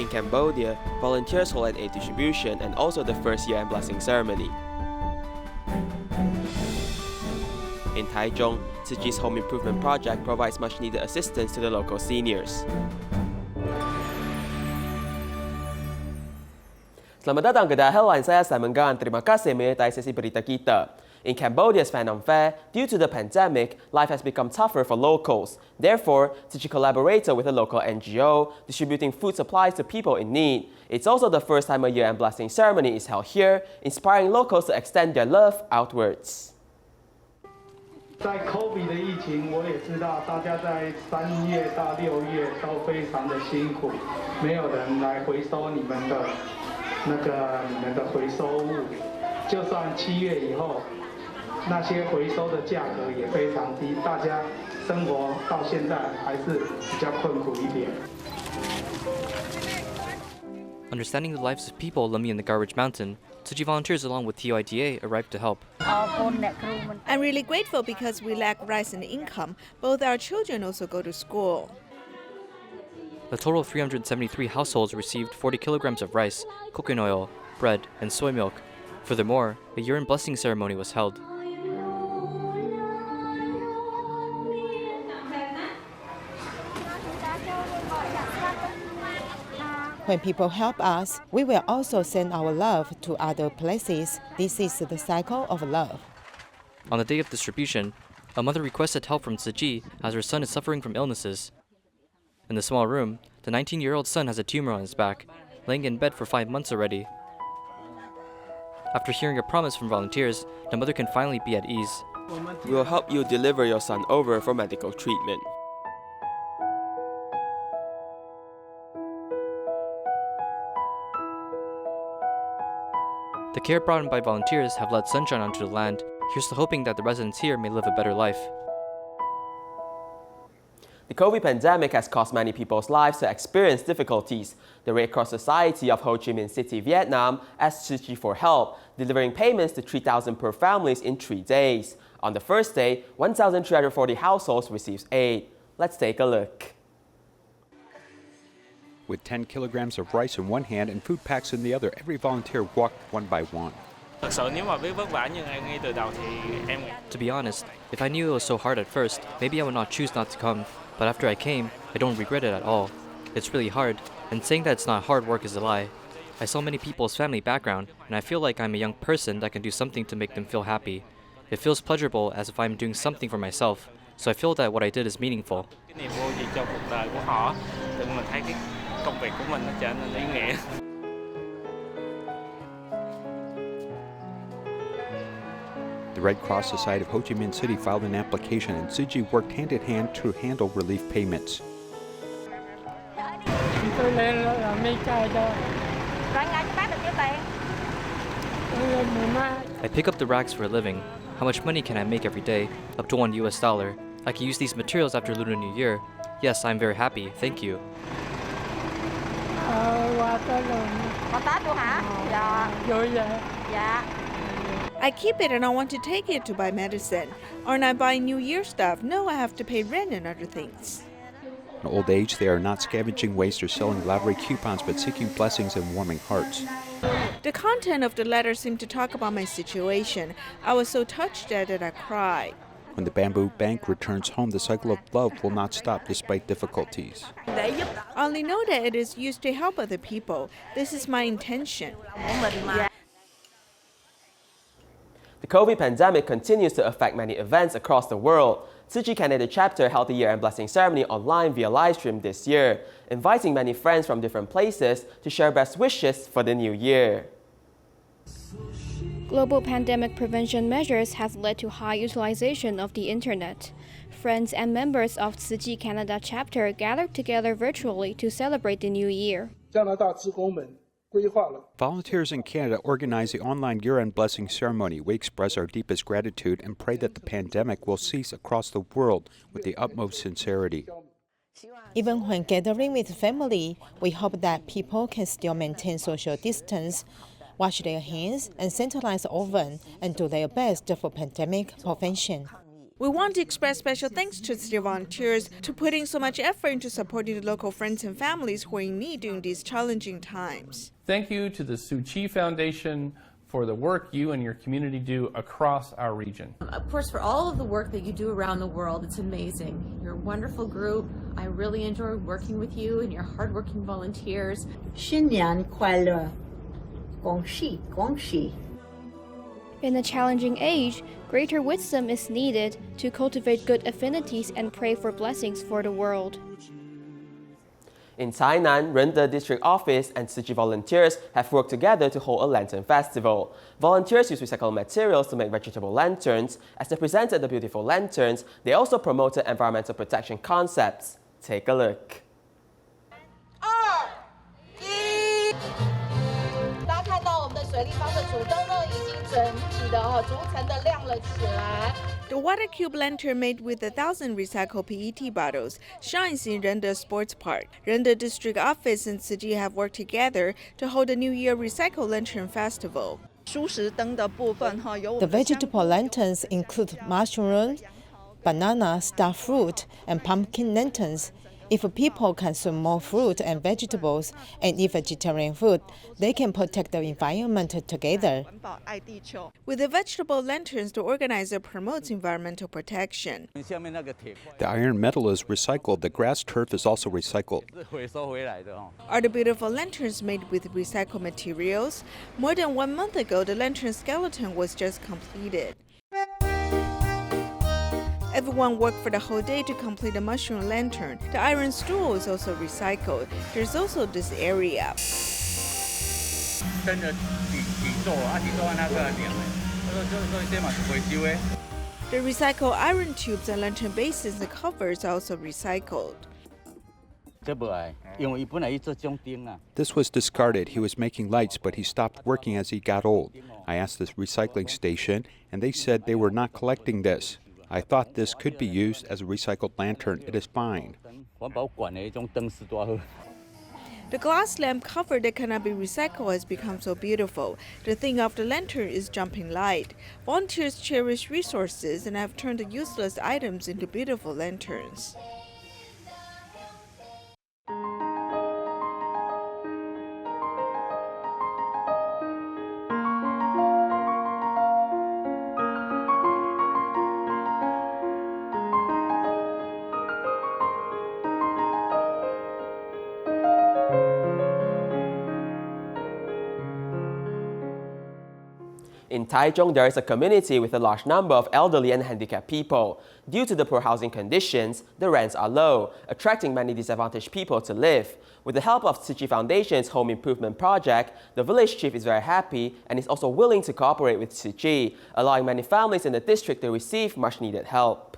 In Cambodia, volunteers hold an aid distribution and also the first year-end blessing ceremony. In Taichung, Tzu Chi's home improvement project provides much-needed assistance to the local seniors. Selamat datang ke DaAi Headlines, saya Simon Gan. Terima kasih menyertai sesi berita kita. In Cambodia's Phnom Penh, due to the pandemic, life has become tougher for locals. Therefore, Tzu Chi collaborated with a local NGO, distributing food supplies to people in need. It's also the first time a year-end blessing ceremony is held here, inspiring locals to extend their love outwards. 在 COVID 的疫情，我也知道大家在3月到6月都非常的辛苦，没有人来回收你们的回收物，就算7月以后，那些回收的价格也非常低，大家生活到现在还是比较困苦一点。 Understanding the lives of people living in the garbage mountain, Tzu Chi volunteers along with DaAi arrived to help. I'm really grateful because we lack rice and income. Both our children also go to school. A total of 373 households received 40 kilograms of rice, coconut oil, bread, and soy milk. Furthermore, a year-end blessing ceremony was held. When people help us, we will also send our love to other places. This is the cycle of love. On the day of distribution, a mother requested help from Tzu Chi as her son is suffering from illnesses. In the small room, the 19-year-old son has a tumor on his back, laying in bed for 5 months already. After hearing a promise from volunteers, the mother can finally be at ease. We will help you deliver your son over for medical treatment. The care brought in by volunteers have led sunshine onto the land. Here's to hoping that the residents here may live a better life. The COVID pandemic has caused many people's lives to experience difficulties. The Red Cross Society of Ho Chi Minh City, Vietnam, asked Tzu Chi for help, delivering payments to 3,000 per families in 3 days. On the first day, 1,340 households received aid. Let's take a look. With 10 kilograms of rice in one hand and food packs in the other, every volunteer walked one by one. To be honest, if I knew it was so hard at first, maybe I would not choose not to come. But after I came, I don't regret it at all. It's really hard, and saying that it's not hard work is a lie. I saw many people's family background, and I feel like I'm a young person that can do something to make them feel happy. It feels pleasurable as if I'm doing something for myself, so I feel that what I did is meaningful. The Red Cross Society of Ho Chi Minh City filed an application, and Tzu Chi worked hand in hand to handle relief payments. I pick up the rags for a living. How much money can I make every day? Up to $1 US. I can use these materials after Lunar New Year. Yes, I'm very happy. Thank you. I keep it and I want to take it to buy medicine. Aren't I buying New Year stuff? No, I have to pay rent and other things. In old age, they are not scavenging waste or selling lottery coupons, but seeking blessings and warming hearts. The content of the letter seemed to talk about my situation. I was so touched that I cried. When the Bamboo Bank returns home, the cycle of love will not stop despite difficulties. I only know that it is used to help other people. This is my intention. The COVID pandemic continues to affect many events across the world. Tzu Chi Canada chapter held the year-end blessing ceremony online via livestream this year, inviting many friends from different places to share best wishes for the new year. Global pandemic prevention measures have led to high utilization of the internet. Friends and members of Tzu Chi Canada chapter gathered together virtually to celebrate the new year. Volunteers in Canada organize the online year-end blessing ceremony. We express our deepest gratitude and pray that the pandemic will cease across the world with the utmost sincerity. Even when gathering with family, we hope that people can still maintain social distance, wash their hands, and sanitize the oven, and do their best for pandemic prevention. We want to express special thanks to Tzu Chi volunteers to putting so much effort into supporting the local friends and families who are in need during these challenging times. Thank you to the Tzu Chi Foundation for the work you and your community do across our region. Of course, for all of the work that you do around the world, it's amazing. You're a wonderful group. I really enjoy working with you and your hardworking volunteers. 新年快乐，恭喜恭喜。 In a challenging age, greater wisdom is needed to cultivate good affinities and pray for blessings for the world. In Tainan, Rende District Office and Tzu Chi volunteers have worked together to hold a lantern festival. Volunteers use recycled materials to make vegetable lanterns. As they presented the beautiful lanterns, they also promoted environmental protection concepts. Take a look. 大家看到我们的水立方的主灯呢，已经整体的逐层的亮了起来。 The water cube lantern made with 1,000 recycled PET bottles shines in Rende Sports Park. Rende District Office and Tzu Chi have worked together to hold the New Year Recycle Lantern Festival. The vegetable lanterns include mushroom, banana, star fruit, and pumpkin lanterns. If people consume more fruit and vegetables and eat vegetarian food, they can protect the environment together. With the vegetable lanterns, the organizer promotes environmental protection. The iron metal is recycled. The grass turf is also recycled. Are the beautiful lanterns made with recycled materials? More than 1 month ago, the lantern skeleton was just completed. Everyone worked for the whole day to complete the mushroom lantern. The iron stool is also recycled. There's also this area. The recycled iron tubes and lantern bases and covers are also recycled. This was discarded. He was making lights, but he stopped working as he got old. I asked this recycling station, and they said they were not collecting this. I thought this could be used as a recycled lantern. It is fine. The glass lamp cover that cannot be recycled has become so beautiful. The thing of the lantern is jumping light. Volunteers cherish resources and have turned the useless items into beautiful lanterns. In Taichung, there is a community with a large number of elderly and handicapped people. Due to the poor housing conditions, the rents are low, attracting many disadvantaged people to live. With the help of Tzu Chi Foundation's Home Improvement Project, the village chief is very happy and is also willing to cooperate with Tzu Chi, allowing many families in the district to receive much-needed help.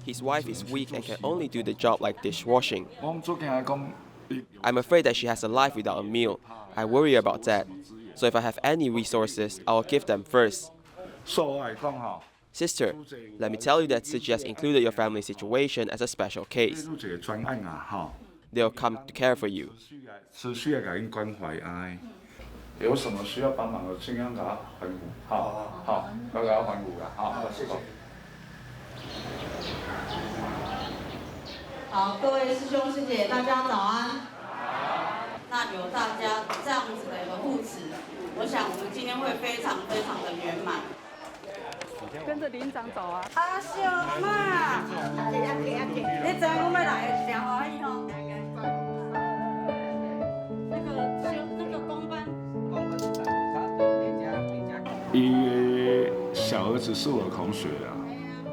His wife is weak and can only do the job like dishwashing. I'm afraid that she has a life without a meal. I worry about that. So if I have any resources, I will give them first. Sister, let me tell you that Tzu Chi has included your family situation as a special case. They'll come to care for you.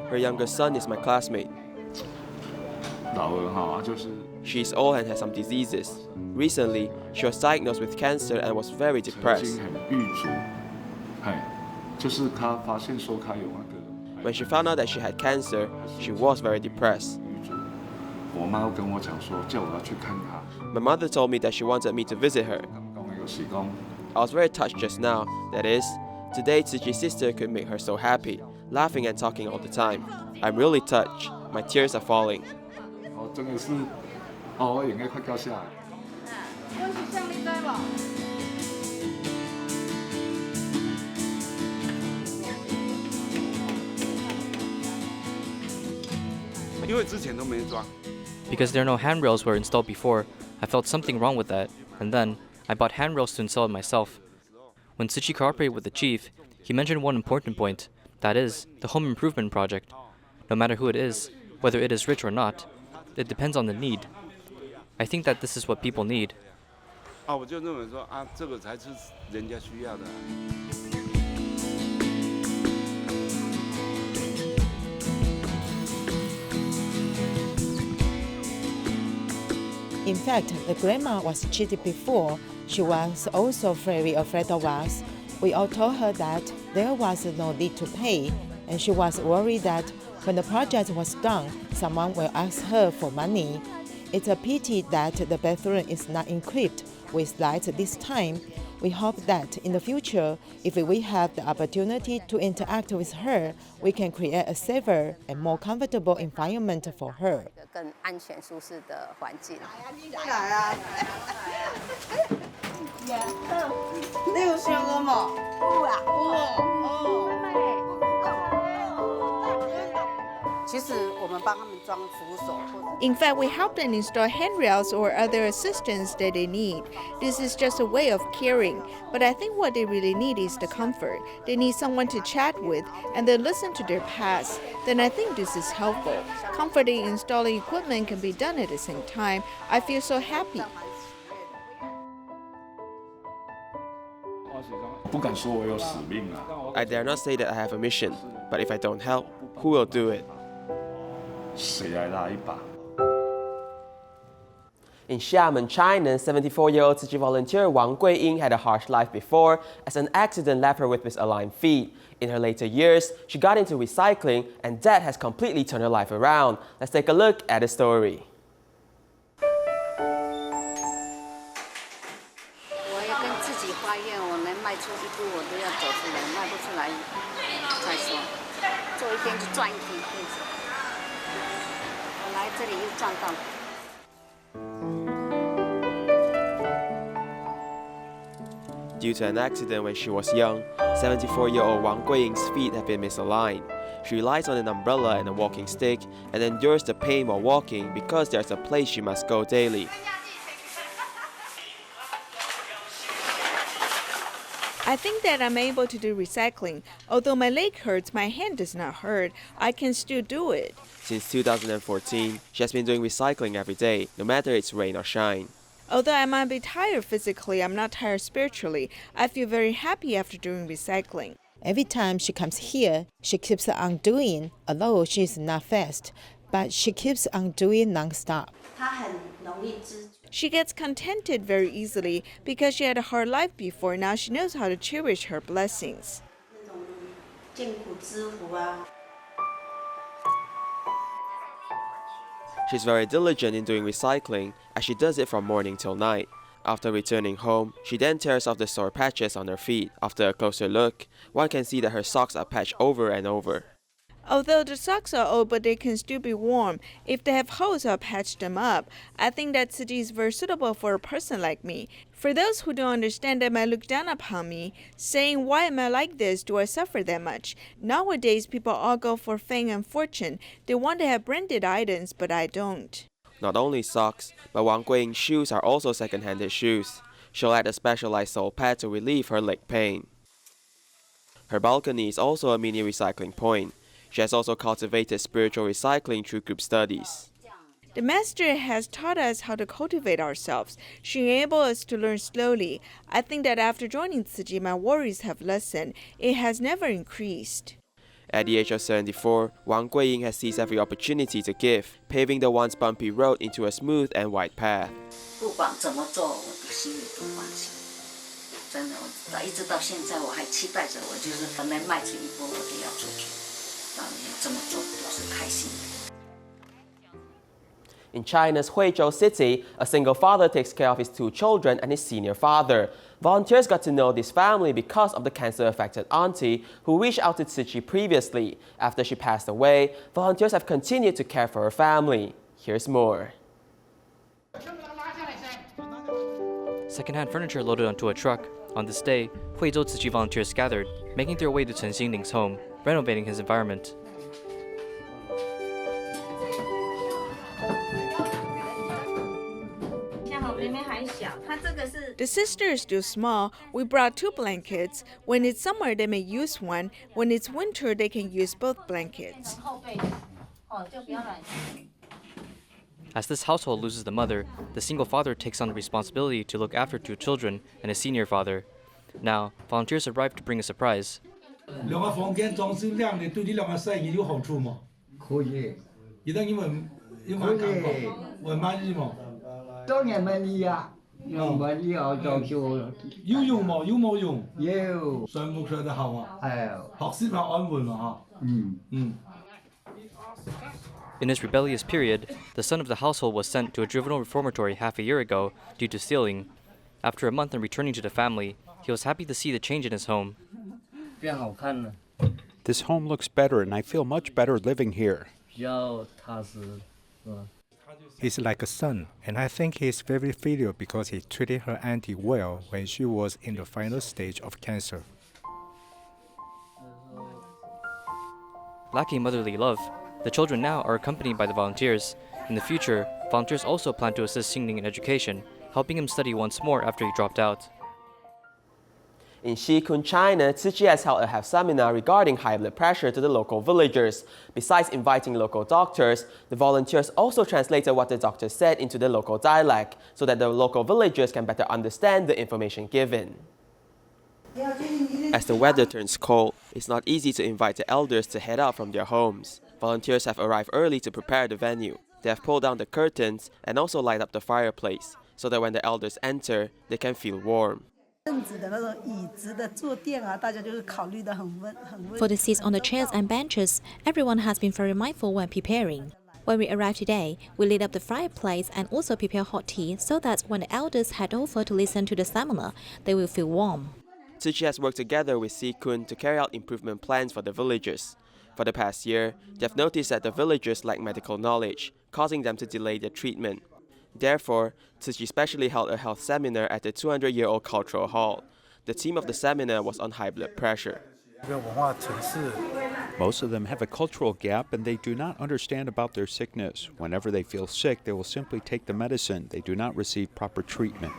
Her younger son is my classmate. She's old and has some diseases. Recently, she was diagnosed with cancer and was very depressed. When she found out that she had cancer, she was very depressed. My mother told me that she wanted me to visit her. I was very touched just now. That is, today Tzu Chi's sister could make her so happy, laughing and talking all the time. I'm really touched. My tears are falling. Because there are no handrails were installed before, I felt something wrong with that, and then I bought handrails to install it myself. When Tzu Chi cooperated with the chief, he mentioned one important point, that is, the home improvement project. No matter who it is, whether it is rich or not, it depends on the need. I think that this is what people need. In fact, the grandma was cheated before. She was also very afraid of us. We all told her that there was no need to pay, and she was worried that when the project was done, someone will ask her for money. It's a pity that the bathroom is not equipped with lights this time. We hope that in the future, if we have the opportunity to interact with her, we can create a safer and more comfortable environment for her. In fact, we help them install handrails or other assistance that they need. This is just a way of caring, but I think what they really need is the comfort. They need someone to chat with and then listen to their past. Then I think this is helpful. Comforting installing equipment can be done at the same time. I feel so happy. I dare not say that I have a mission, but if I don't help, who will do it? In Xiamen, China, 74-year-old Tzu Chi volunteer Wang Guiying had a harsh life before, as an accident left her with misaligned feet. In her later years, she got into recycling, and that has completely turned her life around. Let's take a look at the story. Due to an accident when she was young, 74-year-old Wang Guiying's feet have been misaligned. She relies on an umbrella and a walking stick and endures the pain while walking because there's a place she must go daily. I think that I'm able to do recycling. Although my leg hurts, my hand does not hurt. I can still do it. Since 2014, she has been doing recycling every day, no matter it's rain or shine. Although I might be tired physically, I'm not tired spiritually. I feel very happy after doing recycling. Every time she comes here, she keeps on doing, although she's not fast, but she keeps on doing non-stop. She gets contented very easily because she had a hard life before. Now she knows how to cherish her blessings. She's very diligent in doing recycling, as she does it from morning till night. After returning home, she then tears off the sore patches on her feet. After a closer look, one can see that her socks are patched over and over. Although the socks are old, but they can still be warm. If they have holes, I'll patch them up. I think that Tzu Chi is very suitable for a person like me. For those who don't understand that might look down upon me, saying, why am I like this? Do I suffer that much? Nowadays, people all go for fame and fortune. They want to have branded items, but I don't. Not only socks, but Wang Guiying's shoes are also second-handed shoes. She'll add a specialized sole pad to relieve her leg pain. Her balcony is also a mini recycling point. She has also cultivated spiritual recycling through group studies. The Master has taught us how to cultivate ourselves. She enabled us to learn slowly. I think that after joining Tzu Chi, my worries have lessened. It has never increased. At the age of 74, Wang Guiying has seized every opportunity to give, paving the once bumpy road into a smooth and wide path. 不管怎么做，我的心里不放弃。真的，一直到现在，我还期待着，我就是能迈出一步，我都要出去。当然，这么做都是开心的。 In China's Huizhou city, a single father takes care of his 2 children and his senior father. Volunteers got to know this family because of the cancer-affected auntie who reached out to Tzu Chi previously. After she passed away, volunteers have continued to care for her family. Here's more. Second-hand furniture loaded onto a truck. On this day, Huizhou Tzu Chi volunteers gathered, making their way to Chen Xinling's home, renovating his environment. The sister is still small. We brought 2 blankets. When it's summer, they may use one. When it's winter, they can use both blankets. As this household loses the mother, the single father takes on the responsibility to look after 2 children and a senior father. Now, volunteers arrive to bring a surprise. 2個房間裝修靚，你對呢2個細兒有好處嗎？可以。而家因為感覺，會滿意嗎？當然滿意啊！滿意啊，裝修。要用嗎？要冇用？要。上木上得好啊？係。學識學安慰嘛嚇。In his rebellious period, the son of the household was sent to a juvenile reformatory half a year ago due to stealing. After a month and returning to the family, he was happy to see the change in his home. This home looks better and I feel much better living here. He's like a son, and I think he's very filial because he treated her auntie well when she was in the final stage of cancer. Lacking motherly love, the children now are accompanied by the volunteers. In the future, volunteers also plan to assist Xingling in education, helping him study once more after he dropped out. In Xikun, China, Tzu Chi has held a health seminar regarding high blood pressure to the local villagers. Besides inviting local doctors, the volunteers also translated what the doctor said into the local dialect so that the local villagers can better understand the information given. As the weather turns cold, it's not easy to invite the elders to head out from their homes. Volunteers have arrived early to prepare the venue. They have pulled down the curtains and also light up the fireplace so that when the elders enter, they can feel warm. For the seats on the chairs and benches, everyone has been very mindful when preparing. When we arrived today, we lit up the fireplace and also prepare hot tea so that when the elders head over to listen to the seminar, they will feel warm. Tzu Chi has worked together with Xikun to carry out improvement plans for the villagers. For the past year, they have noticed that the villagers lack medical knowledge, causing them to delay their treatment. Therefore, Tzu Chi specially held a health seminar at the 200-year-old cultural hall. The theme of the seminar was on high blood pressure. Most of them have a cultural gap and they do not understand about their sickness. Whenever they feel sick, they will simply take the medicine. They do not receive proper treatment.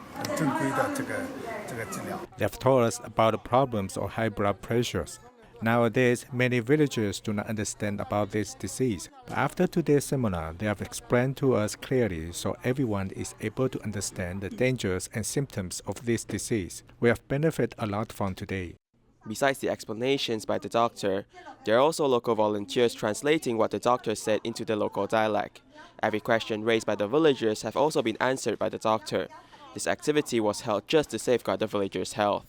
They have told us about the problems of high blood pressures. Nowadays, many villagers do not understand about this disease. But after today's seminar, they have explained to us clearly so everyone is able to understand the dangers and symptoms of this disease. We have benefited a lot from today. Besides the explanations by the doctor, there are also local volunteers translating what the doctor said into the local dialect. Every question raised by the villagers have also been answered by the doctor. This activity was held just to safeguard the villagers' health.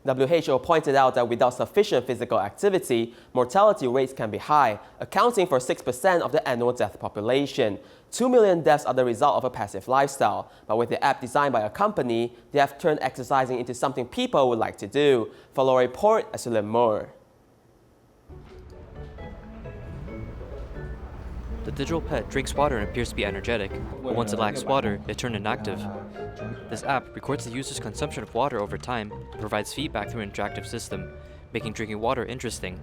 WHO pointed out that without sufficient physical activity, mortality rates can be high, accounting for 6% of the annual death population. 2 million deaths are the result of a passive lifestyle, but with the app designed by a company, they have turned exercising into something people would like to do. Follow a report as you learn more. The digital pet drinks water and appears to be energetic, but once it lacks water, it turns inactive. This app records the user's consumption of water over time and provides feedback through an interactive system, making drinking water interesting.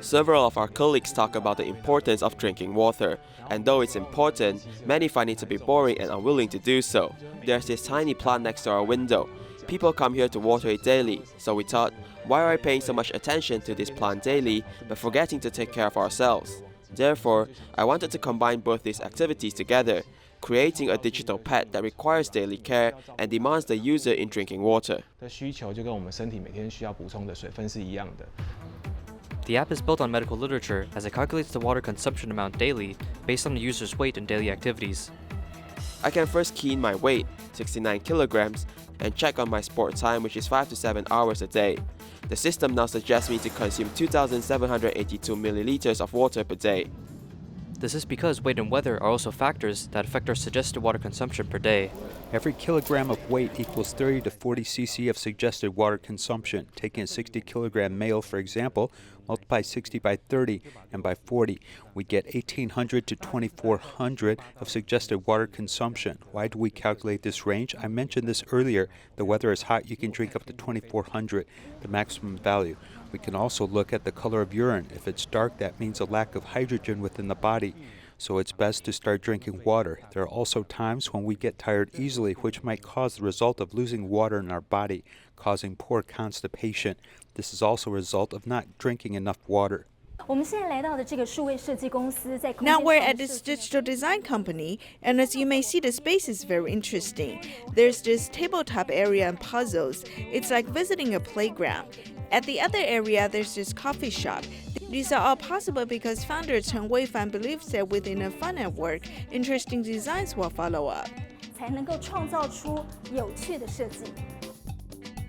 Several of our colleagues talk about the importance of drinking water, and though it's important, many find it to be boring and unwilling to do so. There's this tiny plant next to our window. People come here to water it daily, so we thought, why are we paying so much attention to this plant daily but forgetting to take care of ourselves? Therefore, I wanted to combine both these activities together. creating a digital pet that requires daily care and demands the user in drinking water. The app is built on medical literature as it calculates the water consumption amount daily based on the user's weight and daily activities. I can first key in my weight, 69 kilograms, and check on my sport time, which is 5 to 7 hours a day. The system now suggests me to consume 2,782 milliliters of water per day. This is because weight and weather are also factors that affect our suggested water consumption per day. Every kilogram of weight equals 30 to 40 cc of suggested water consumption. Taking a 60-kilogram male, for example, multiply 60 by 30 and by 40, we get 1,800 to 2,400 of suggested water consumption. Why do we calculate this range? I mentioned this earlier. The weather is hot, you can drink up to 2,400, the maximum value. We can also look at the color of urine. If it's dark, that means a lack of hydrogen within the body. So it's best to start drinking water. There are also times when we get tired easily, which might cause the result of losing water in our body, causing poor constipation. This is also a result of not drinking enough water. Now we're at this digital design company, and as you may see, the space is very interesting. There's this tabletop area and puzzles. It's like visiting a playground. At the other area, there's this coffee shop. These are all possible because founder Chen Weifan believes that within a fun at work, interesting designs will follow up.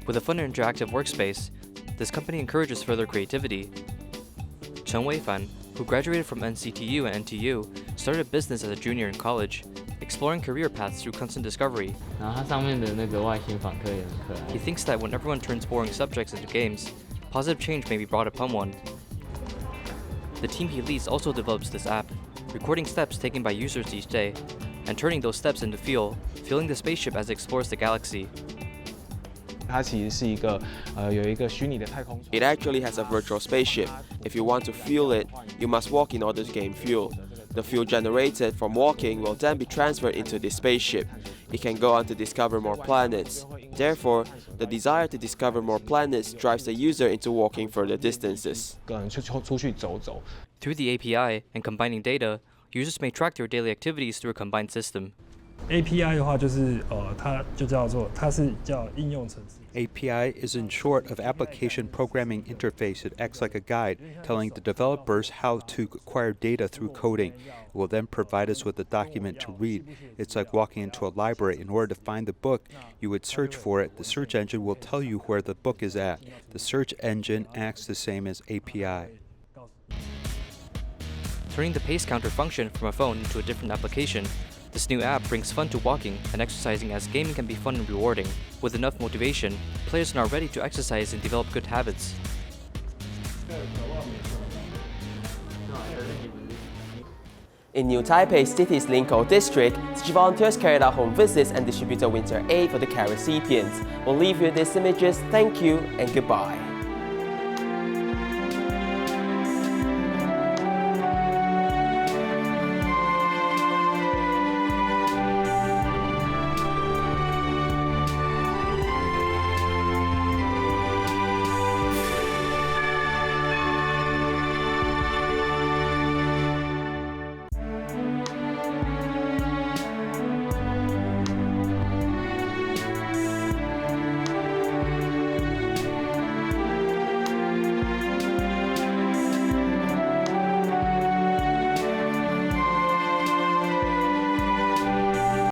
With a fun and interactive workspace, this company encourages further creativity. Chen Weifan, who graduated from NCTU and NTU, started business as a junior in college, exploring career paths through constant discovery. He thinks that when everyone turns boring subjects into games, positive change may be brought upon one. The team he leads also develops this app, recording steps taken by users each day, and turning those steps into fuel, fueling the spaceship as it explores the galaxy. It actually has a virtual spaceship. If you want to fuel it, you must walk in order to gain fuel. The fuel generated from walking will then be transferred into this spaceship. It can go on to discover more planets. Therefore, the desire to discover more planets drives the user into walking further distances. Through the API and combining data, users may track their daily activities through a combined system. API 的话它就叫做应用程式。API is in short of Application Programming Interface. It acts like a guide, telling the developers how to acquire data through coding. It will then provide us with a document to read. It's like walking into a library. In order to find the book, you would search for it. The search engine will tell you where the book is at. The search engine acts the same as API. Turning the pace counter function from a phone into a different application, this new app brings fun to walking and exercising, as gaming can be fun and rewarding. With enough motivation, players are now ready to exercise and develop good habits. In New Taipei City's lcoal district, Tzu Chi volunteers carried out home visits and distributed winter aid for the care recipients. We'll leave you with these images. Thank you and goodbye.